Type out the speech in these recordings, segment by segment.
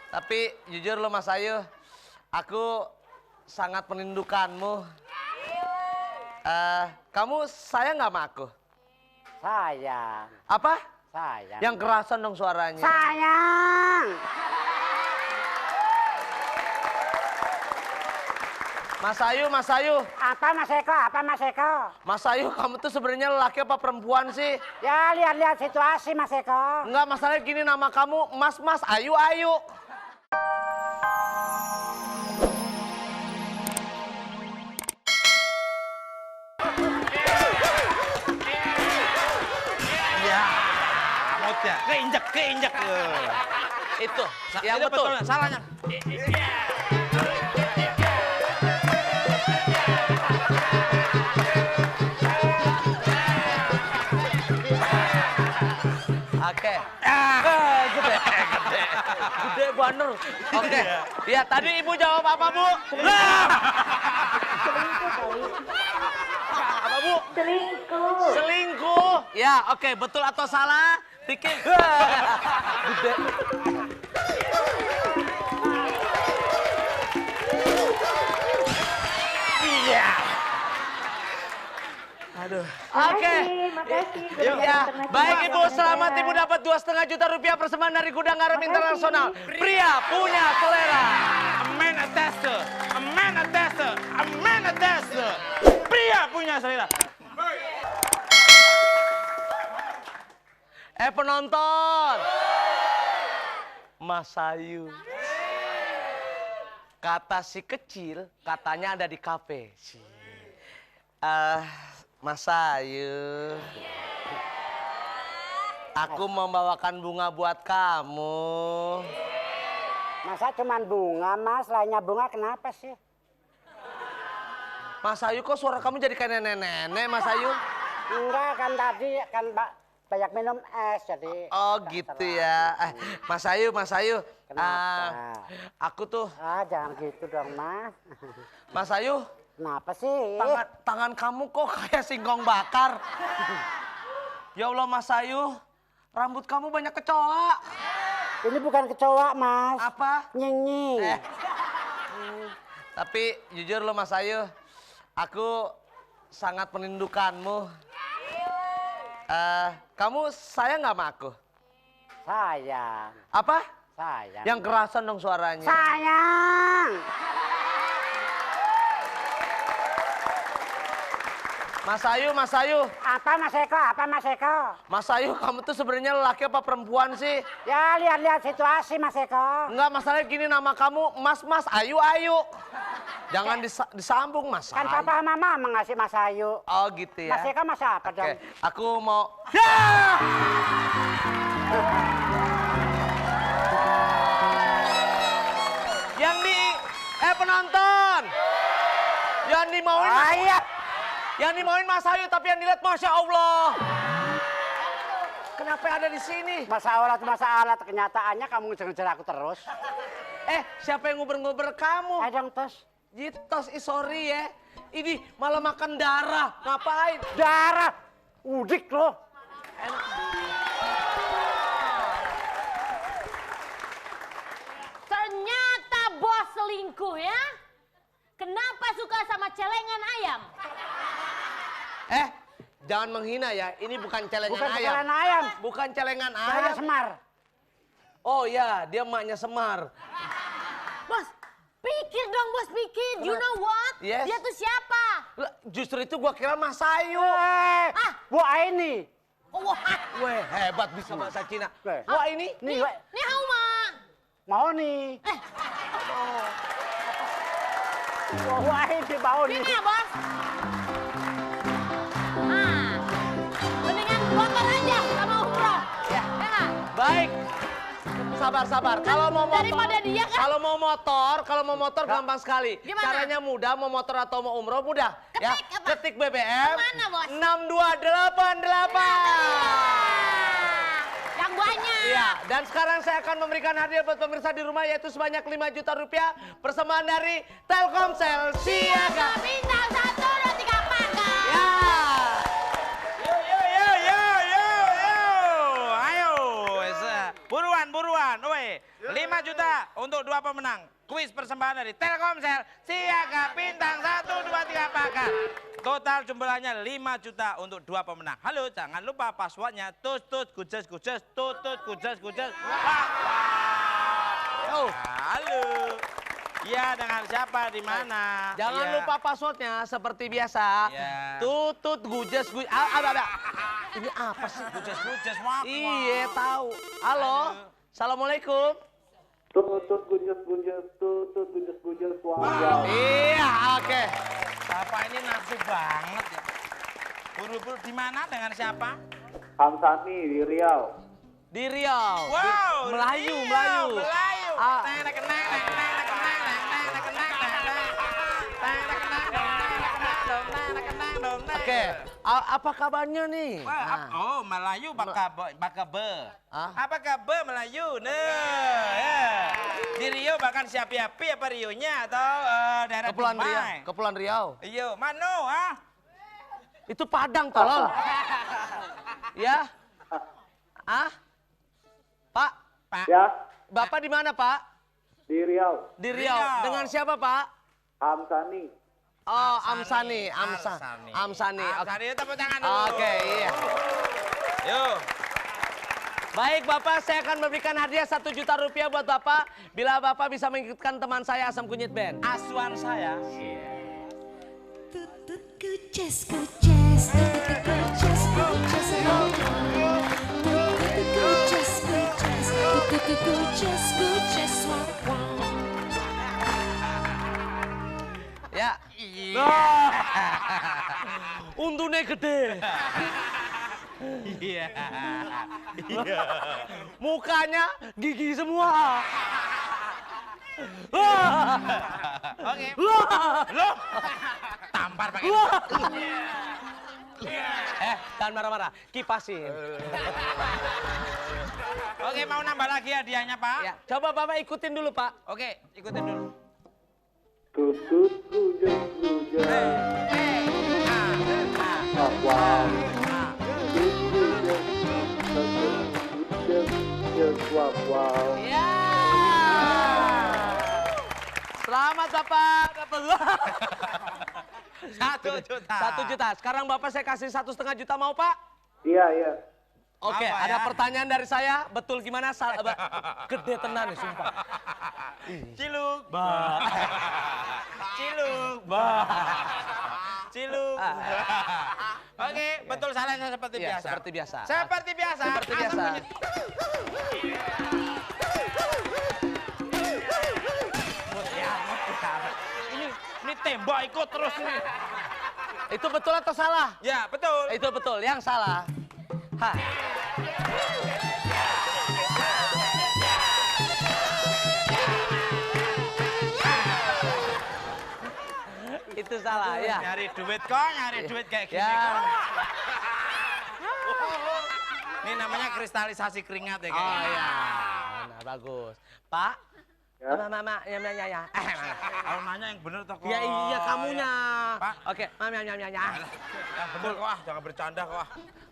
Tapi jujur lo Mas Ayu, aku sangat merindukanmu. Kamu sayang nggak sama aku? Sayang. Apa? Sayang. Yang kerasan dong suaranya. Sayang. Mas Ayu, Mas Ayu. Apa Mas Eko? Apa Mas Eko? Mas Ayu, kamu tuh sebenarnya lelaki apa perempuan sih? Ya lihat-lihat situasi Mas Eko. Enggak, masalahnya gini, nama kamu Mas Ayu Ayu. Ya, moodnya keinjak. Itu, yang Itu betul. Salahnya. Oke. Gede bener. Oke. Ya, tadi Ibu jawab apa, Bu? Apa, Bu? Selingkuh. Selingkuh. Ya, oke. Betul atau salah? Bikin. Gede. Iya. Aduh. Oke. Makasih. Ya, baik Ibu, selamat Ibu dapat 2,5 juta rupiah persembahan dari Gudang Garam Internasional. Pria punya selera. Amen atase. Pria punya selera. Penonton. Mas Ayu. Kata si kecil, katanya ada di kafe. Mas Ayu. Aku membawakan bunga buat kamu. Masa cuman bunga Mas, lainnya bunga kenapa sih? Mas Ayu, kok suara kamu jadi kayak nenek-nenek, Mas Ayu? Enggak kan tadi kan banyak minum es jadi. Oh gitu ya. Mas Ayu. Kenapa? Aku tuh. Jangan gitu dong Mas. Mas Ayu. Kenapa sih? Tangan kamu kok kayak singkong bakar. Ya Allah Mas Ayu, rambut kamu banyak kecoa. Ini bukan kecoa Mas. Apa? Nyenyi. Tapi jujur lo Mas Ayu, aku sangat merindukanmu. Kamu sayang nggak sama aku? Sayang. Apa? Sayang. Yang kerasan dong suaranya. Sayang. Mas Ayu. Apa Mas Eko? Apa Mas Eko? Mas Ayu, kamu tuh sebenarnya lelaki apa perempuan sih? Ya lihat-lihat situasi Mas Eko. Enggak, masalahnya gini, nama kamu Mas Ayu Ayu. Jangan disambung Mas. Kan papa sama mama ngasih Mas Ayu. Oh gitu ya. Mas Eko Mas apa dong? Aku mau. Yang di penonton. Yang dimauin. Yang dimauin Mas Ayu, tapi yang dilihat Masya Allah. Kenapa ada di sini? Masalah, kenyataannya kamu ngejar-ngejar aku terus. Siapa yang nguber-nguber kamu? Ayo dong tos. Jitos, sorry ya. Ini malah makan darah. Ngapain? Darah. Udik loh. Ternyata bos selingkuh ya? Kenapa suka sama celengan ayam? Jangan menghina ya. Ini bukan celengan Bukan ayam. celengan ayam. Bukan celengan Celengan ayam. Semar. Oh ya, dia emaknya Semar. Bos, pikir dong bos, pikir. You know what? Yes. Dia tuh siapa? Lah, justru itu gua kira Mas Ayu. Bu Aini. Oh, wah. Weh, hebat bisa bahasa Cina. Wah ini. Nih, Ni hao ma. mau nih. Bu Aini mau nih. Ini ya bos. Mendingan motor aja sama umroh. Ya nggak? Baik. Sabar. Kalau mau motor, Daripada dia kan? kalau mau motor gampang sekali. Gimana? Caranya mudah, mau motor atau mau umroh mudah. Ya, Ketik apa? ketik BBM. Mana, Bos? 6288. Yang banyak. Iya, dan sekarang saya akan memberikan hadiah buat pemirsa di rumah yaitu sebanyak 5 juta rupiah persembahan dari Telkomsel Siaga. Bintang 1, 2, 3, Paga. Ya. Ayo, buruan, weh. 5 juta untuk 2 pemenang. Kuis persembahan dari Telkomsel, Siaga Bintang 1, 2, 3 Pakar. Total jumlahnya 5 juta untuk 2 pemenang. Halo, jangan lupa passwordnya tut gujes, tut gujes. Wah. Oh. Halo. Iya, dengan siapa di mana? Jangan Iya. lupa passwordnya seperti biasa. Iya. Tutut gujes. Ada. Ini apa sih? Gujes, wah. Iya, tahu. Halo. Assalamualaikum. Tutut gujes, wow. Iya, oke. Bapak ini nafsu banget ya. Buru-buru di mana dengan siapa? Hamsani di Riau. Di Riau. Wow, Melayu, Riau, Melayu. Melayu. Ah. Oke, apa kabarnya nih? Wah, oh Melayu bakabe. Ah? Apa kabar Melayu? Nah, ya. Di Rio bahkan siapi-api apa Rionya atau daerah Kepulauan Riau. Dumai? Kepulauan Riau. Iya, mano ah? Itu Padang, tolol. Ya? Ah? Pak, Pak. Ya, Bapak di mana, Pak? di Riau. Di Riau. Riau. Dengan siapa, Pak? Hamsani. Oh, Amsani. Amsani, Oke. tepuk tangan dulu. Oke, iya. Yuk. Baik, Bapak, saya akan memberikan hadiah 1 juta rupiah buat Bapak bila Bapak bisa mengikutkan teman saya Asam Kunyit Band. Asuhan saya. Tutut kuces, tutut kuces, wah, wah. Ya. Iya. Untune gede. Iya. Mukanya gigi semua. Oke. Wah. Loh. Tampar pakai. Jangan marah-marah, kipasin. Oke, mau nambah lagi hadiahnya, Pak? Ya, coba Bapak ikutin dulu, Pak. Oke, ikutin dulu. Tutut gujes, wow. Wow. Ya. Selamat Bapak. Dapat 1 juta. 1 juta. Sekarang Bapak saya kasih 1,5 juta, mau Pak? Iya, iya. Oke, Apa, ada ya? pertanyaan dari saya. Betul gimana? Gede tenan nih, sumpah. Ciluk. Ciluk. Ciluk. Oke, betul salahnya seperti Iya, biasa. seperti biasa. Seperti biasa. Seperti Asam biasa. kunyit. Ini tembak ikut terus ini. Itu betul atau salah? Ya, betul. Itu betul. Yang salah. Hah. Itu salah, ya. Nyari duit kok, nyari duit kayak gini Ya. kok. Ini namanya kristalisasi keringat ya Oh kayaknya. iya. Nah, bagus. Pak? Ya. Mama, ya. Kalau nanya yang bener toh kok. Ya iya kamunya. Pak. Oke, mama. Yang bener kok, jangan bercanda kok.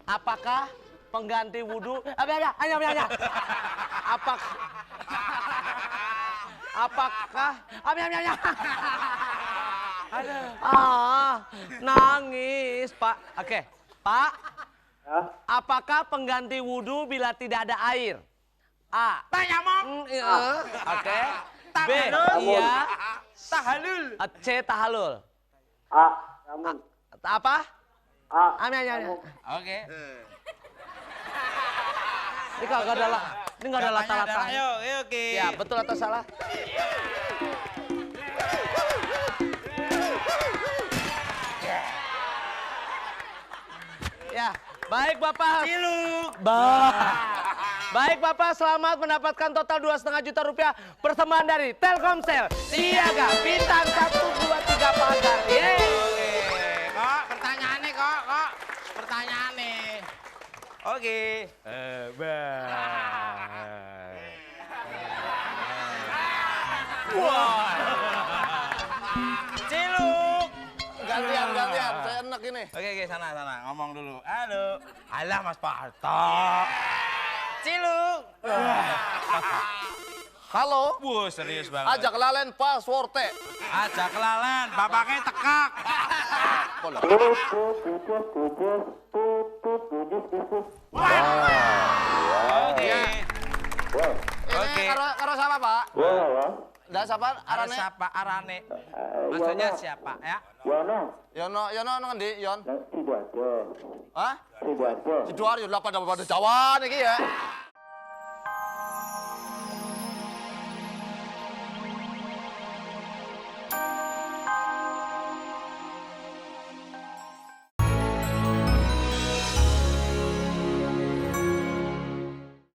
Apakah pengganti wudhu? Ya. Apakah? Ya. Nangis, Pak. Oke, Pak. Ya. Apakah pengganti wudhu bila tidak ada air? A. Tanya mau. Oke. B. Tahalul. Iya. Tahalul. C. Tahalul. A. Namun. Apa? A. Ya. Oke. Ini nggak ada lah. Ini nggak ada Jawabannya lata-lata. adalah, Ayo, oke. Ya, betul atau salah? Ya, baik Bapak. Ciluk. Baik Bapak, selamat mendapatkan total 2,5 juta rupiah persembahan dari Telkomsel. Siaga Bintang 1, 2, 3 Pagar. Yeay. Oke. Kok pertanyaannya kok. Pertanyaannya. Oke. Wah. Ciluk. Gantian, saya enak ini. Oke, sana. Ngomong dulu. Halo. Alah, Mas Parto. Ciluk. Halo. Wah, serius banget. Ajak lalen password. Ajak kelalen, bapaknya tekak. Oke. Ini karo siapa, Pak? Dah siapa Arane arane? siapa arane? Maksudnya siapa ya? Yono nang ndi, Yon? Sidoarjo. Hah? Sidoarjo. Sidoarjo lah pada Jawa niki ya.